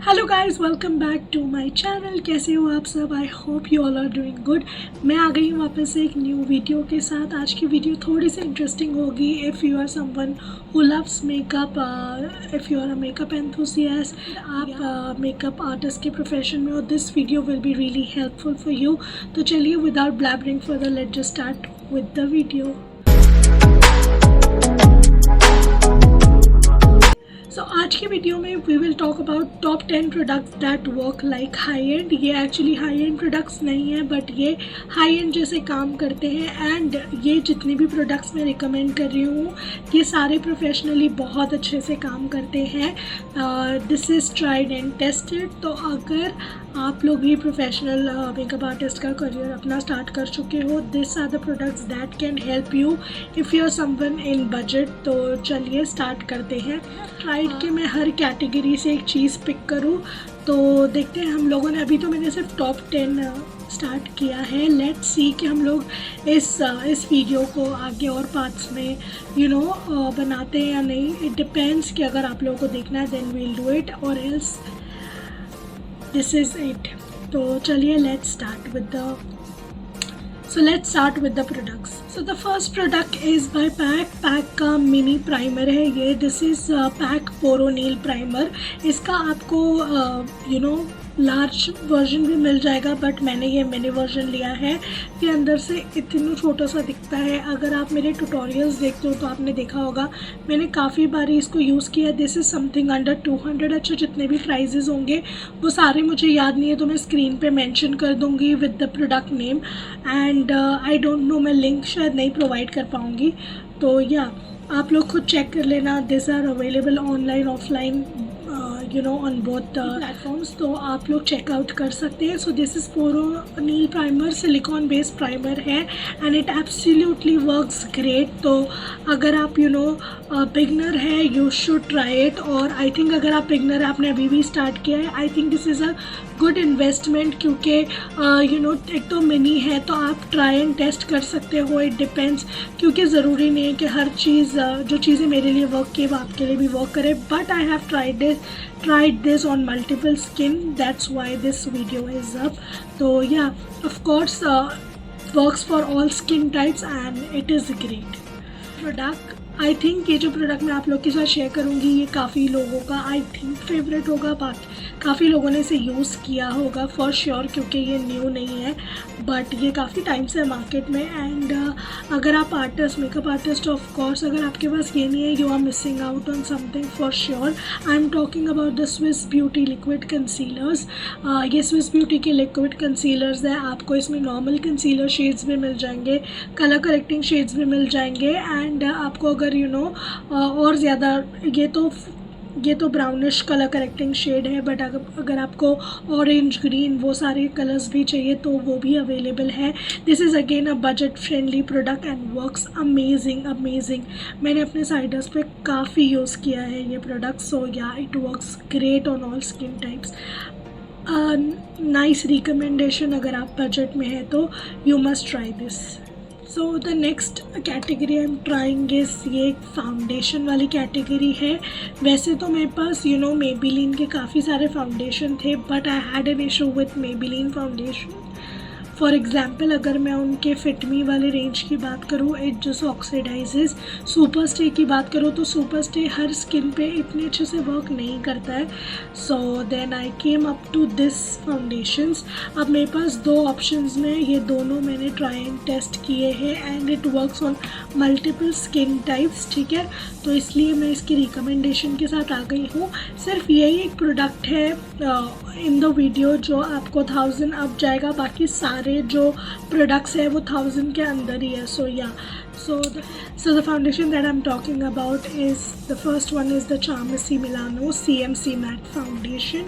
Hello guys, welcome back to my channel. कैसे हो आप सब? I hope you all are doing good. मैं आ गई हूँ वापस से एक न्यू वीडियो के साथ। आज की वीडियो थोड़ी सी इंटरेस्टिंग होगी if you are someone who loves makeup, if you are a makeup enthusiast, आप मेकअप आर्टिस्ट के प्रोफेशन में हो, this video will be really helpful for you. तो चलिए without blabbering further, let just start with the video. So आज की video में we will talk about top 10 products that work like high end. ये actually high end products नहीं है, but ये high and जैसे काम करते हैं। एंड ये जितने भी प्रोडक्ट्स मैं रिकमेंड कर रही हूँ, ये सारे प्रोफेशनली बहुत अच्छे से काम करते हैं। This is tried and tested. तो अगर आप लोग भी प्रोफेशनल मेकअप आर्टिस्ट का करियर अपना स्टार्ट कर चुके हो, this are the products that can help you if you are someone in budget. तो चलिए स्टार्ट करते हैं। ट्राइड कि मैं हर कैटेगरी से एक चीज़ पिक करूं, तो देखते हैं हम लोगों ने। अभी तो मैंने सिर्फ टॉप 10 स्टार्ट किया है। लेट्स सी कि हम लोग इस वीडियो को आगे और पार्ट्स में बनाते हैं या नहीं। इट डिपेंड्स कि अगर आप लोगों को देखना है देन वील डू इट, और एल्स दिस इज़ इट। तो चलिए let's start with the So let's start with the products. So the first product is by PAC. PAC का मिनी प्राइमर है ये। This is PAC pore nil primer. इसका आपको large version भी मिल जाएगा, but मैंने ये मिनी वर्जन लिया है। ये अंदर से इतना छोटा सा दिखता है। अगर आप मेरे ट्यूटोरियल्स देखते हो तो आपने देखा होगा मैंने काफ़ी बार इसको यूज़ किया। This is something under 200। अच्छा, जितने भी प्राइजेज़ होंगे वो सारे मुझे याद नहीं है, तो मैं स्क्रीन पे मेंशन कर दूँगी with the product name. And I don't no, मैं लिंक शायद नहीं प्रोवाइड कर पाऊँगी। तो या आप लोग खुद चेक कर लेना। This are available online offline on both platforms, तो आप लोग चेकआउट कर सकते हैं। So this is pore nil primer, silicone based primer है and it absolutely works great. तो अगर आप बिगनर है, यू शुड ट्राई इट। और आई थिंक अगर आप बिगनर है, आपने अभी भी स्टार्ट किया है, I think this is a good investment, क्योंकि एक तो मिनी है तो आप ट्राई एंड टेस्ट कर सकते हो। इट डिपेंड्स, क्योंकि ज़रूरी नहीं है कि हर चीज़ जो चीज़ें मेरे लिए वर्क की वो आपके लिए भी वर्क करे। But I have tried this on multiple skin, that's why this video is up. So yeah, of course works for all skin types and it is great product. I think ये जो product मैं आप लोग के साथ share करूँगी, ये काफ़ी लोगों का आई थिंक फेवरेट होगा। काफ़ी लोगों ने इसे यूज़ किया होगा फॉर श्योर, क्योंकि ये न्यू नहीं है, बट ये काफ़ी टाइम से है मार्केट में। एंड अगर आप artist, makeup artist, of course अगर आपके पास ये नहीं है, you are missing out on something for sure. I am talking about the Swiss Beauty liquid concealers. ये स्विस ब्यूटी के लिक्विड कंसीलर्स है। आपको इसमें नॉर्मल कंसीलर शेड्स भी मिल जाएंगे, कलर करेक्टिंग शेड्स भी मिल जाएंगे। एंड आपको अगर और ज़्यादा, ये तो ब्राउनिश कलर करेक्टिंग शेड है, बट अगर आपको ऑरेंज, ग्रीन, वो सारे कलर्स भी चाहिए तो वो भी अवेलेबल है। This is again a budget friendly product and works amazing. मैंने अपने साइडर्स पे काफ़ी यूज़ किया है ये प्रोडक्ट। सो या it works great on all skin types. Nice recommendation, अगर आप बजट में है तो you must try this. So the next category I am trying is, ये एक फाउंडेशन वाली कैटेगरी है। वैसे तो मेरे पास मेबेलिन के काफ़ी सारे फाउंडेशन थे, but I had an issue with Maybelline foundation. For example, अगर मैं उनके फिटमी वाले रेंज की बात करूँ, it just oxidises. Super stay की बात करूँ तो सुपर स्टे हर स्किन पे इतने अच्छे से वर्क नहीं करता है। So then I came up to this foundations. अब मेरे पास दो ऑप्शंस में, ये दोनों मैंने ट्राई एंड टेस्ट किए हैं and it works on multiple skin types, ठीक है। तो इसलिए मैं इसकी रिकमेंडेशन के साथ आ गई हूँ। सिर्फ यही एक प्रोडक्ट है इन द वीडियो जो आपको 1000 अप जाएगा, बाकी सारे जो प्रोडक्ट्स है वो 1000 के अंदर ही है। सो या so the foundation that I'm talking about is, the first one is the Charmisi Milano CMC matte foundation.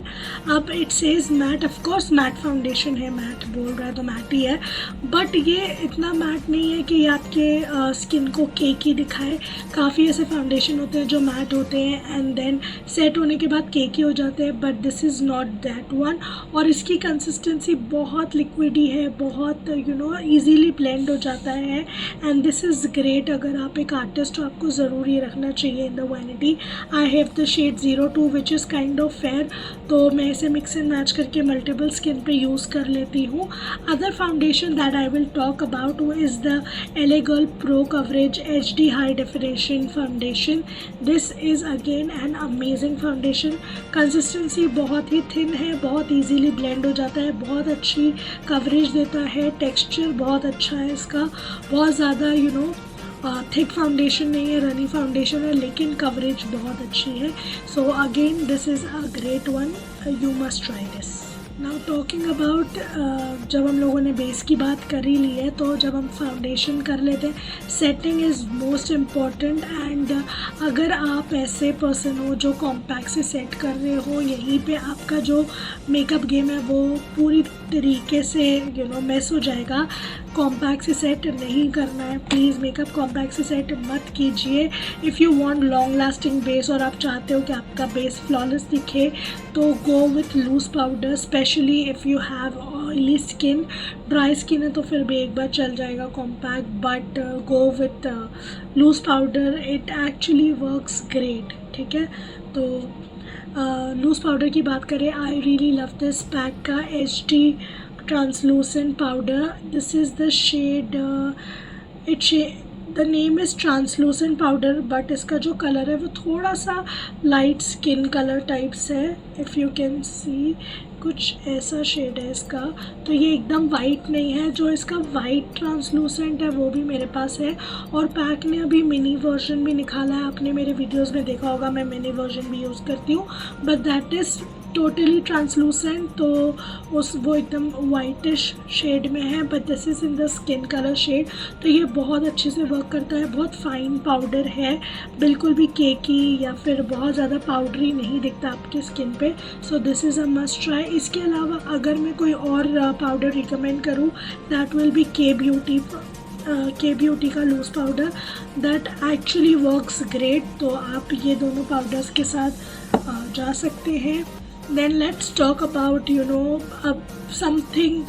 अब it says matte, of course matte foundation है, matte बोल रहा है तो matte ही है, बट ये इतना matte नहीं है कि ये आपके स्किन को केकी दिखाए। काफ़ी ऐसे फाउंडेशन होते हैं जो matte होते हैं एंड देन सेट होने के बाद केकी हो जाते हैं, but this is not that one. और इसकी कंसिस्टेंसी बहुत लिक्विडी है, बहुत ईजीली ब्लेंड हो जाता है and this is works great. अगर आप एक आर्टिस्ट हो आपको ज़रूर ये रखना चाहिए in the vanity. I have the shade 02 which is kind of fair, तो मैं इसे मिक्स एंड मैच करके मल्टीपल स्किन पे यूज़ कर लेती हूँ। Other foundation that I will talk about वो is the LA Girl Pro Coverage HD High Definition Foundation. This is again an amazing foundation. Consistency बहुत ही थिन है, बहुत ईजीली ब्लेंड हो जाता है, बहुत अच्छी कवरेज देता है, टेक्सचर बहुत अच्छा है इसका, बहुत ज़्यादा थिक फाउंडेशन नहीं है, रनी फाउंडेशन है, लेकिन कवरेज बहुत अच्छी है। So again this is a great one, you must try this. Now talking about, जब हम लोगों ने बेस की बात कर ही ली है तो जब हम फाउंडेशन कर लेते हैं, setting is most important. And अगर आप ऐसे पर्सन हो जो कॉम्पैक्ट से सेट कर रहे हो, यहीं पे आपका जो मेकअप गेम है वो पूरी तरीके से मिस हो जाएगा। कॉम्पैक्ट से सेट नहीं करना है, प्लीज़ मेकअप कॉम्पैक्ट से सेट मत कीजिए। If you want long lasting base और आप चाहते हो कि आपका बेस फ्लॉलेस दिखे तो go with loose powder, specially if you have oily skin. Dry skin है तो फिर भी एक बार चल जाएगा compact, but go with loose powder, it actually works great. ठीक है, तो लूज़ पाउडर की बात करें, I really love this PAC का HD translucent powder. This is the shade, the name is translucent powder, but इसका जो कलर है वो थोड़ा सा लाइट स्किन कलर टाइप्स है। इफ़ यू कैन सी कुछ ऐसा शेड है इसका, तो ये एकदम वाइट नहीं है। जो इसका वाइट ट्रांसलूसेंट है वो भी मेरे पास है, और पैक ने अभी मिनी वर्जन भी निकाला है। आपने मेरे वीडियोस में देखा होगा, मैं मिनी वर्जन भी यूज़ करती हूँ, but that is totally translucent, तो वो एकदम वाइटिश शेड में है, but this is in the skin colour shade. तो ये बहुत अच्छे से वर्क करता है, बहुत फाइन पाउडर है, बिल्कुल भी केकी या फिर बहुत ज़्यादा पाउडरी नहीं दिखता आपकी स्किन पे। So this is a must try. इसके अलावा अगर मैं कोई और पाउडर रिकमेंड करूँ, that will be K beauty का loose powder, that actually works great. तो आप ये दोनों पाउडर्स के साथ जा सकते हैं। Then let's talk about something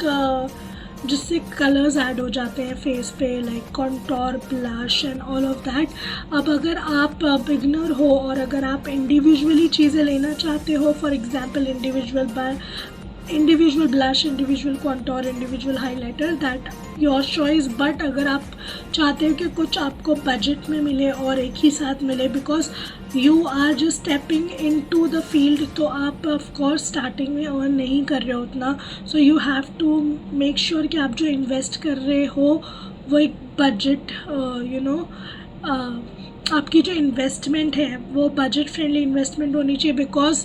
जिससे कलर्स ऐड हो जाते हैं फेस पे, like contour, blush and all of that. अब अगर आप बिगनर हो और अगर आप इंडिविजुअली चीज़ें लेना चाहते हो, for example individual blush, individual contour, individual highlighter, that your choice. But अगर आप चाहते हो कि कुछ आपको बजट में मिले और एक ही साथ मिले, because you are just stepping in to the field, तो आप ऑफकोर्स स्टार्टिंग में अर्न नहीं कर रहे हो उतना। So you have to make sure कि आप जो इन्वेस्ट कर रहे हो वो एक बजट आपकी जो इन्वेस्टमेंट है वो बजट फ्रेंडली इन्वेस्टमेंट होनी चाहिए। Because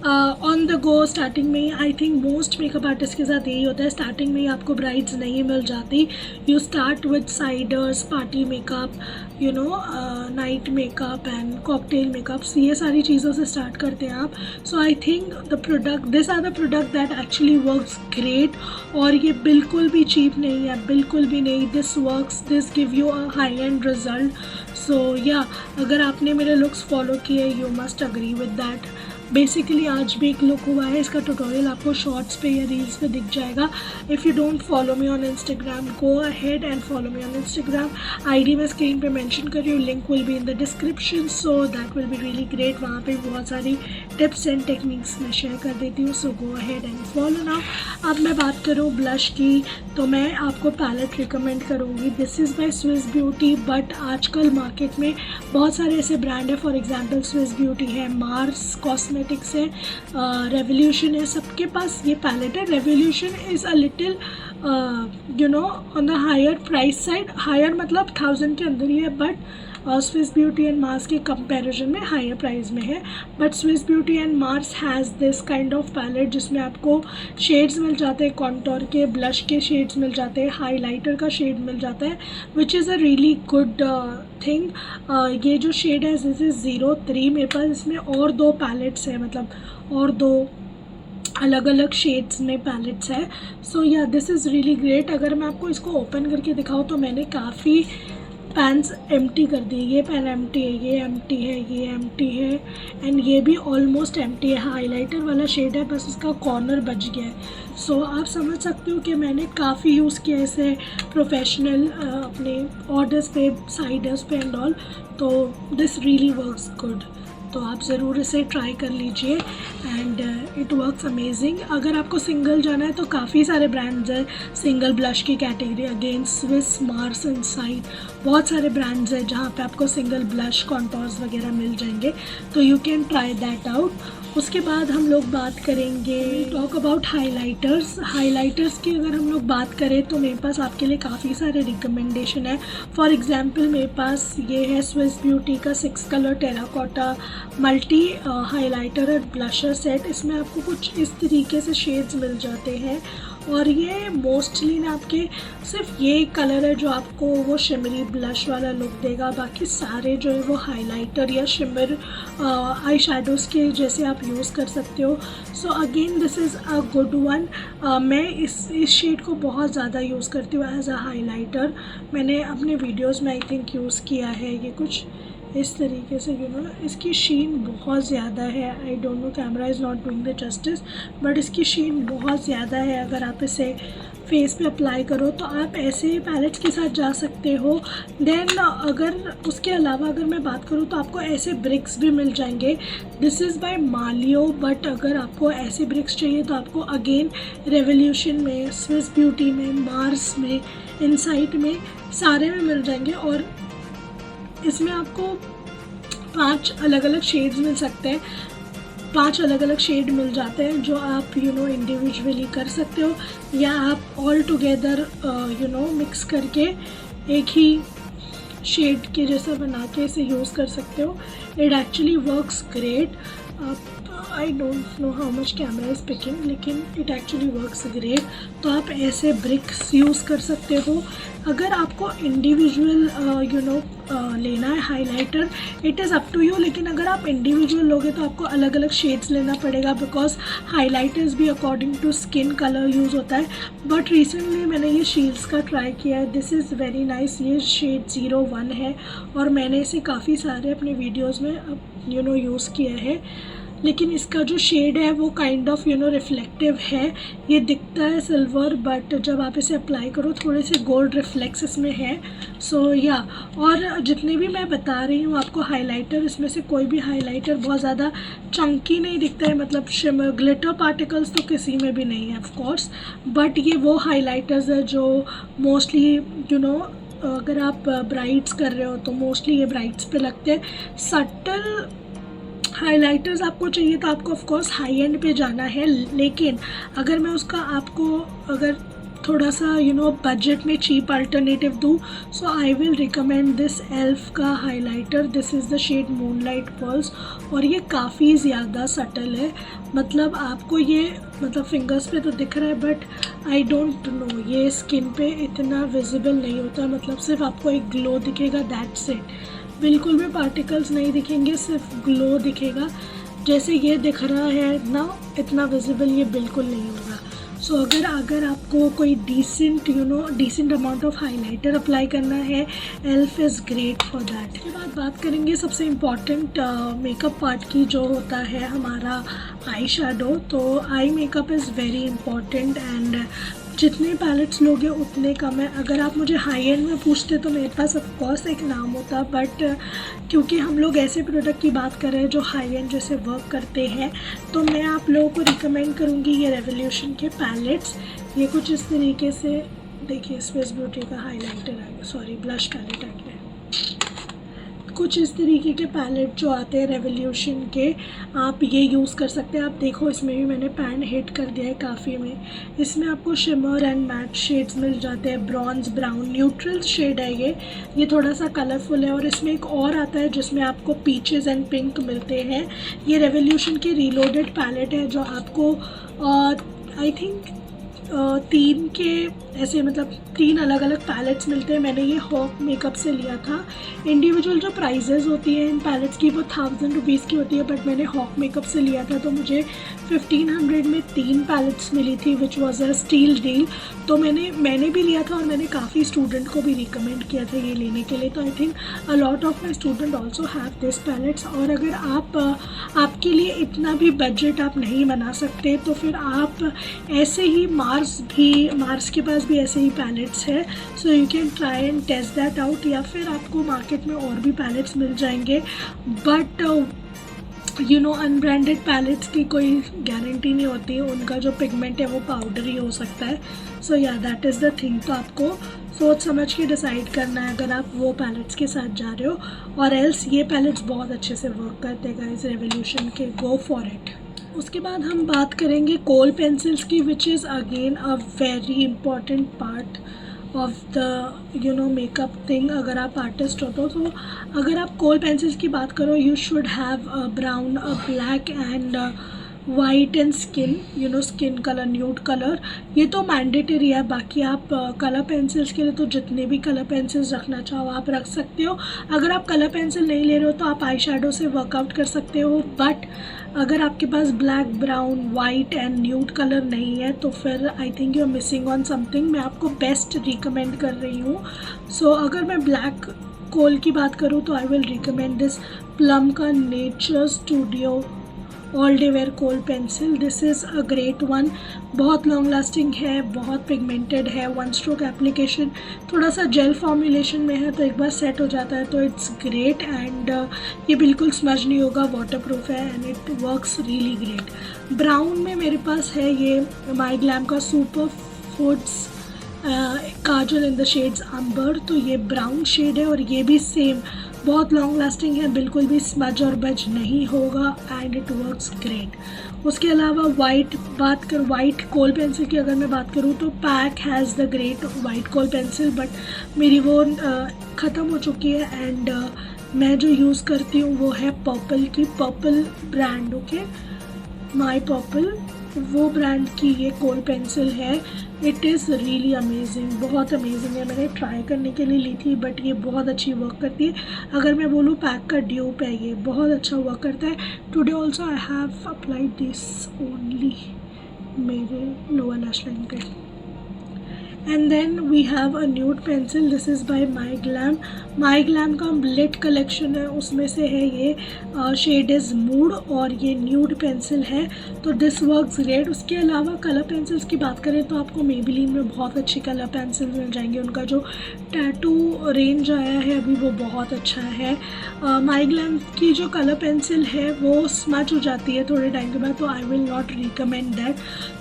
on the go starting में I think most makeup artist के साथ यही होता है, स्टार्टिंग में ही आपको ब्राइड्स नहीं मिल जाती। You start with siders, party makeup, night makeup and cocktail makeups, ये सारी चीज़ों से स्टार्ट करते हैं आप। So I think this are the product that actually works great, और ये बिल्कुल भी चीप नहीं है, बिल्कुल भी नहीं। This works, this give you a high end result. So या अगर आपने मेरे लुक्स फॉलो किए, you must agree with that. Basically आज भी एक लुक हुआ है, इसका ट्यूटोरियल आपको शॉर्ट्स पे या रील्स पे दिख जाएगा। If you don't follow me on Instagram, go ahead and follow me on Instagram. ID मैं स्क्रीन पे मेंशन कर रही हूँ, link will be in the description, so that will be really great. वहाँ पे बहुत सारी टिप्स एंड टेक्निक्स मैं शेयर कर देती हूँ, so go ahead and follow now. अब मैं बात करूँ ब्लश की, तो मैं आपको पैलेट रिकमेंड करूँगी। This is bye Swiss Beauty, but आजकल मार्केट में बहुत सारे ऐसे ब्रांड है, फॉर एग्जाम्पल स्विस ब्यूटी है, मार्स कॉस्मेटिक्स है, रेवोल्यूशन है, सबके पास ये पैलेट है। Revolution is a little on the higher price side, higher मतलब 1000 के अंदर ही है, but Swiss Beauty and Mars के कंपैरिजन में हायर प्राइस में है। But Swiss Beauty and Mars has this kind of palette जिसमें आपको शेड्स मिल जाते हैं, कॉन्टोर के, ब्लश के शेड्स मिल जाते हैं, हाइलाइटर का शेड मिल जाता है, which is a really good thing. ये जो शेड है दिस इज़ 03 मेरे पास, इसमें और 2 पैलेट्स हैं, मतलब और 2 अलग अलग शेड्स में पैलेट्स है। सो या दिस इज़ रियली ग्रेट। अगर मैं आपको इसको ओपन करके दिखाऊँ तो मैंने काफ़ी पैन्स एम्प्टी कर दिए। ये पैन एम्प्टी है, ये एम्प्टी है, ये एम्प्टी है एंड ये भी ऑलमोस्ट एम्प्टी है। हाइलाइटर वाला शेड है, बस इसका कॉर्नर बच गया है। सो आप समझ सकते हो कि मैंने काफ़ी यूज़ किया इसे प्रोफेशनल अपने ऑर्डर्स पे, साइडर्स पे एंड ऑल। तो दिस रियली वर्क्स गुड। तो आप ज़रूर इसे ट्राई कर लीजिए एंड इट वर्क्स अमेजिंग। अगर आपको सिंगल जाना है तो काफ़ी सारे ब्रांड्स हैं सिंगल ब्लश की category, again Swiss, Mars, inside, बहुत सारे ब्रांड्स हैं जहाँ पे आपको सिंगल ब्लश कॉन्टोर्स वगैरह मिल जाएंगे। तो you can try that out. उसके बाद हम लोग बात करेंगे, टॉक अबाउट हाइलाइटर्स। हाइलाइटर्स की अगर हम लोग बात करें तो मेरे पास आपके लिए काफ़ी सारे रिकमेंडेशन है। फॉर एग्जांपल मेरे पास ये है स्विस ब्यूटी का 6 कलर टेराकोटा मल्टी हाइलाइटर और ब्लशर सेट। इसमें आपको कुछ इस तरीके से शेड्स मिल जाते हैं और ये मोस्टली ना आपके सिर्फ ये कलर है जो आपको वो शिमरी ब्लश वाला लुक देगा। बाकी सारे जो है वो हाइलाइटर या शिमर आई शेडोज़ के जैसे आप यूज़ कर सकते हो। So again this is a good one. मैं इस शेड को बहुत ज़्यादा यूज़ करती हूँ एज अ हाइलाइटर। मैंने अपने वीडियोज़ में आई थिंक यूज़ किया है। ये कुछ इस तरीके से इसकी शीन बहुत ज़्यादा है। आई don't no, camera is not doing the justice, but इसकी शीन बहुत ज़्यादा है। अगर आप इसे फेस पे अप्लाई करो तो आप ऐसे पैलेट्स के साथ जा सकते हो। देन अगर उसके अलावा अगर मैं बात करूँ तो आपको ऐसे ब्रिक्स भी मिल जाएंगे। दिस इज़ बाय मालियो, बट अगर आपको ऐसे ब्रिक्स चाहिए तो आपको अगेन रेवोल्यूशन में, स्विस ब्यूटी में, मार्स में, इनसाइट में, सारे में मिल जाएंगे। और इसमें आपको 5 अलग अलग शेड्स मिल सकते हैं, 5 अलग अलग शेड मिल जाते हैं जो आप इंडिविजुअली कर सकते हो या आप ऑल टुगेदर मिक्स करके एक ही शेड के जैसा बना के इसे यूज़ कर सकते हो। It actually works great. I don't know how much camera is picking, लेकिन इट एक्चुअली वर्क्स ग्रेट। तो आप ऐसे ब्रिक्स यूज़ कर सकते हो। अगर आपको इंडिविजुअल लेना है highlighter, it is up to you, लेकिन अगर आप इंडिविजुअल लोगे तो आपको अलग अलग शेड्स लेना पड़ेगा बिकॉज हाइलाइटर्स भी according to skin colour use होता है। बट रिसेंटली मैंने ये शील्ड्स का ट्राई किया है। This is very nice. ये शेड 01 है और मैंने इसे काफ़ी सारे अपने वीडियोज़ में यूज़ किया है। लेकिन इसका जो शेड है वो काइंड ऑफ रिफ्लेक्टिव है। ये दिखता है सिल्वर, बट जब आप इसे अप्लाई करो थोड़े से गोल्ड रिफ्लेक्स इसमें है। सो या और जितने भी मैं बता रही हूँ आपको हाइलाइटर, इसमें से कोई भी हाइलाइटर बहुत ज़्यादा चंकी नहीं दिखता है, मतलब शिमर ग्लिटर पार्टिकल्स तो किसी में भी नहीं है ऑफ कोर्स। बट ये वो हाइलाइटर्स है जो मोस्टली अगर आप ब्राइड्स कर रहे हो तो मोस्टली ये ब्राइड्स पे लगते हैं। सटल हाइलाइटर्स आपको चाहिए तो आपको ऑफ कोर्स हाई एंड पे जाना है, लेकिन अगर मैं उसका आपको अगर थोड़ा सा बजट में चीप अल्टरनेटिव दूँ, so I will recommend this elf का highlighter. This is the shade moonlight pearls और ये काफ़ी ज़्यादा सटल है। मतलब आपको ये फिंगर्स पे तो दिख रहा है, बट आई डोंट नो ये स्किन पे इतना विजिबल नहीं होता। मतलब सिर्फ आपको एक ग्लो दिखेगा, दैट्स इट। बिल्कुल भी पार्टिकल्स नहीं दिखेंगे, सिर्फ ग्लो दिखेगा। जैसे ये दिख रहा है ना, इतना विजिबल ये बिल्कुल नहीं होगा। सो अगर आपको कोई decent amount of highlighter apply करना है, elf is great for that. उसके बाद बात करेंगे सबसे इम्पॉर्टेंट मेकअप पार्ट की, जो होता है हमारा आई शेडो। तो eye makeup is very important and जितने पैलेट्स लोगे उतने कम है। अगर आप मुझे हाई एंड में पूछते तो मेरे पास ऑफ कोर्स एक नाम होता, बट क्योंकि हम लोग ऐसे प्रोडक्ट की बात कर रहे हैं जो हाई एंड जैसे वर्क करते हैं, तो मैं आप लोगों को रिकमेंड करूँगी ये रेवोल्यूशन के पैलेट्स। ये कुछ इस तरीके से देखिए, स्विस ब्यूटी का हाइलाइटर आ गया, सॉरी ब्लश पैलेट आ गया। कुछ इस तरीके के पैलेट जो आते हैं रेवोल्यूशन के, आप ये यूज़ कर सकते हैं। आप देखो इसमें भी मैंने पैन हिट कर दिया है काफ़ी में। इसमें आपको शिमर एंड मैट शेड्स मिल जाते हैं, ब्रॉन्ज, ब्राउन, न्यूट्रल शेड है ये थोड़ा सा कलरफुल है। और इसमें एक और आता है जिसमें आपको पीचेस एंड पिंक मिलते हैं। ये रेवोल्यूशन की रीलोडेड पैलेट है जो आपको आई थिंक तीन के ऐसे मतलब 3 अलग अलग पैलेट्स मिलते हैं। मैंने ये हॉक मेकअप से लिया था। इंडिविजुअल जो प्राइजेज़ होती है इन पैलेट्स की वो 1000 रुपीज़ की होती है, बट मैंने हॉक मेकअप से लिया था तो मुझे 1500 में 3 पैलेट्स मिली थी, which was a steal deal. तो मैंने भी लिया था और मैंने काफ़ी स्टूडेंट को भी रिकमेंड किया था ये लेने के लिए। तो I think a lot of my student also have this palettes. और अगर आपके लिए इतना भी बजट आप नहीं बना सकते तो फिर आप ऐसे ही मार्स के पास भी ऐसे ही पैलेट्स है, so you can try and test that out. या फिर आपको मार्केट में और भी पैलेट्स मिल जाएंगे, but you know unbranded palettes की कोई गारंटी नहीं होती, उनका जो पिगमेंट है वो पाउडर ही हो सकता है। सो yeah that is the thing. तो आपको सोच समझ के डिसाइड करना है अगर आप वो पैलेट्स के साथ जा रहे हो, और एल्स ये पैलेट्स बहुत अच्छे से वर्क करते हैं गाइस रेवोल्यूशन के, गो फॉर इट। उसके बाद हम बात करेंगे कोल पेंसिल्स की, which is again a very important part of the makeup thing. अगर आप आर्टिस्ट हो तो अगर आप कोल पेंसिल्स की बात करो, you should have a brown, a black and white and skin colour, nude colour, ये तो मैंडेटरी है। बाकी आप कलर पेंसिल्स के लिए तो जितने भी कलर पेंसिल्स रखना चाहो आप रख सकते हो। अगर आप कलर पेंसिल नहीं ले रहे हो तो आप आई शेडो से वर्कआउट कर सकते हो, बट अगर आपके पास black, brown, white and nude colour नहीं है तो फिर I think you are missing on something. मैं आपको बेस्ट रिकमेंड कर रही हूँ। सो अगर मैं ब्लैक कोल की बात करूँ तो I will recommend this plum का nature studio all day wear kohl pencil. This is a great one. बहुत लॉन्ग लास्टिंग है, बहुत पिगमेंटेड है, 1 स्ट्रोक एप्लीकेशन, थोड़ा सा जेल फॉर्मुलेशन में है तो एक बार सेट हो जाता है तो इट्स ग्रेट। एंड ये बिल्कुल स्मज नहीं होगा, वाटर प्रूफ है and it works really great. Brown में मेरे पास है ये माई ग्लैम का super foods kajal in the shades amber. तो ये ब्राउन शेड है और ये भी सेम बहुत लॉन्ग लास्टिंग है, बिल्कुल भी स्मज और बज नहीं होगा एंड इट वर्क्स ग्रेट। उसके अलावा वाइट कोल पेंसिल की अगर मैं बात करूँ तो PAC has the great white kohl pencil, but मेरी वो ख़त्म हो चुकी है। एंड मैं जो यूज़ करती हूँ वो है पर्पल की, पर्पल ब्रांड, ओके, माई पर्पल, वो ब्रांड की ये कोल पेंसिल है। इट इज़ रियली अमेजिंग, बहुत अमेजिंग है। मैंने ट्राई करने के लिए ली थी बट ये बहुत अच्छी वर्क करती है। अगर मैं बोलूँ पैक का ड्यूप है, ये बहुत अच्छा वर्क करता है। Today also I have applied this only मेरे लोअर लैश लाइन पे। And then we have a nude pencil, this is by my glam. My glam का लिट कलेक्शन है, उसमें से है ये शेड इज़ मूड और ये न्यूड पेंसिल है, तो दिस वर्क्स ग्रेट। उसके अलावा कलर पेंसिल्स की बात करें तो आपको मेबेलिन में बहुत अच्छी कलर पेंसिल मिल जाएंगे। उनका जो टैटू रेंज आया है अभी वो बहुत अच्छा है। माई ग्लैम की जो कलर पेंसिल है वो स्मच हो जाती है थोड़े टाइम के बाद, तो I will not recommend that.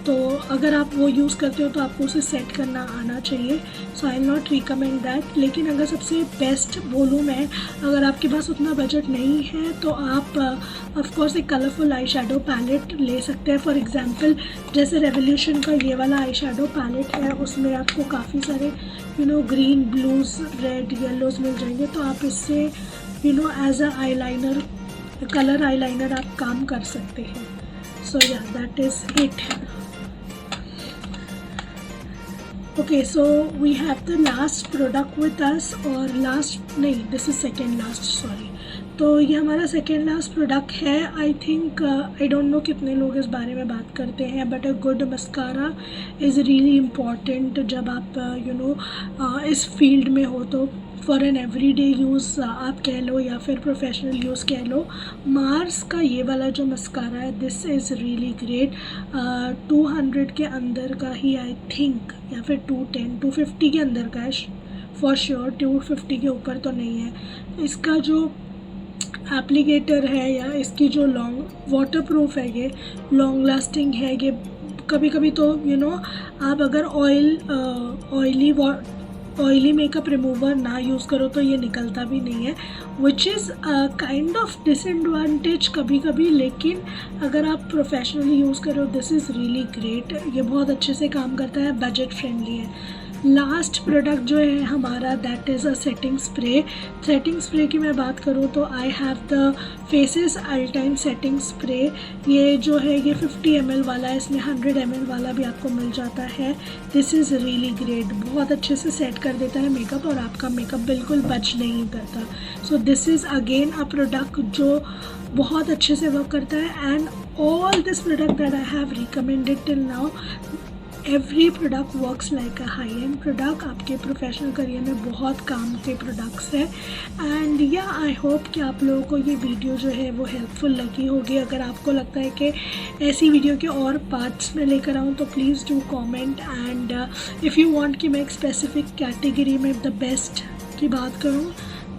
तो अगर आप वो यूज़ करते हो तो आपको उसे सेट करना आना चाहिए, so I will not recommend that. लेकिन अगर सबसे बेस्ट बोलूँ मैं, अगर आपके पास उतना बजट नहीं है तो आप ऑफकोर्स एक कलरफुल आई शेडो पैलेट ले सकते हैं। फॉर एग्जांपल जैसे रेवोल्यूशन का ये वाला आई शेडो पैलेट है, उसमें आपको काफ़ी सारे ग्रीन, ब्लूज, रेड, येलोज मिल जाएंगे, तो आप इससे as a eyeliner, colour eyeliner आप काम कर सकते हैं। So yeah that is it. Okay, so we have the last product with us, और लास्ट नहीं, this is second last, sorry. तो ये हमारा सेकेंड लास्ट प्रोडक्ट है। I think I don't know कितने लोग इस बारे में बात करते हैं, but a good mascara is really important जब आप इस फील्ड में हो। तो फॉर एन एवरीडे यूज़ आप कह लो या फिर प्रोफेशनल यूज़ कह लो, मार्स का ये वाला जो मस्कारा है दिस इज़ रियली ग्रेट। 200 के अंदर का ही आई थिंक, या फिर 210, 250 के अंदर का है फॉर श्योर, 250 के ऊपर तो नहीं है। इसका जो एप्लीकेटर है या इसकी जो लॉन्ग वाटर प्रूफ है, ये लॉन्ग लास्टिंग है। ये कभी कभी तो आप अगर ऑयली मेकअप रिमूवर ना यूज़ करो तो ये निकलता भी नहीं है, which is kind of disadvantage कभी कभी। लेकिन अगर आप प्रोफेशनली यूज़ करो दिस इज़ रियली ग्रेट। ये बहुत अच्छे से काम करता है, बजट फ्रेंडली है। लास्ट प्रोडक्ट जो है हमारा that is a setting spray. Setting spray की मैं बात करूँ तो I have the faces ultime setting spray. ये जो है ये 50 ml वाला है, इसमें 100 ml वाला भी आपको मिल जाता है। दिस इज़ रियली ग्रेट, बहुत अच्छे से सेट कर देता है मेकअप और आपका मेकअप बिल्कुल बच नहीं करता। सो this is again a product जो बहुत अच्छे से वर्क करता है। And all this product that I have recommended till now, every product works like a high and product, आपके प्रोफेशनल करियर में बहुत काम के प्रोडक्ट्स हैं। एंड या आई होप कि आप लोगों को ये वीडियो जो है वो हेल्पफुल लगी होगी। अगर आपको लगता है कि ऐसी वीडियो के और पार्ट्स में लेकर आऊँ तो please do comment. And if you want कि मैं एक स्पेसिफिक कैटेगरी में द बेस्ट की बात करूँ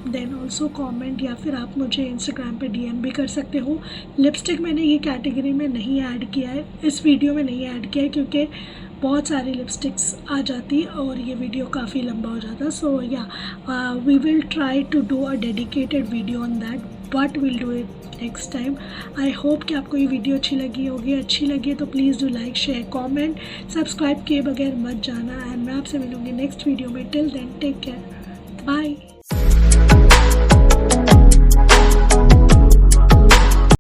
देन ऑल्सो कमेंट, या फिर आप मुझे इंस्टाग्राम पे DM भी कर सकते हो। लिपस्टिक मैंने ये कैटेगरी में नहीं ऐड किया है, इस वीडियो में नहीं ऐड किया है क्योंकि बहुत सारी लिपस्टिक्स आ जाती और ये वीडियो काफ़ी लंबा हो जाता। So yeah we will try to do a dedicated video on that, but will do it next time. I hope कि आपको ये वीडियो अच्छी लगी होगी। अच्छी लगी है तो please do like, share, comment, subscribe किए बगैर मत जाना। एंड मैं आपसे मिलूँगी नेक्स्ट वीडियो में। Till then take care, bye.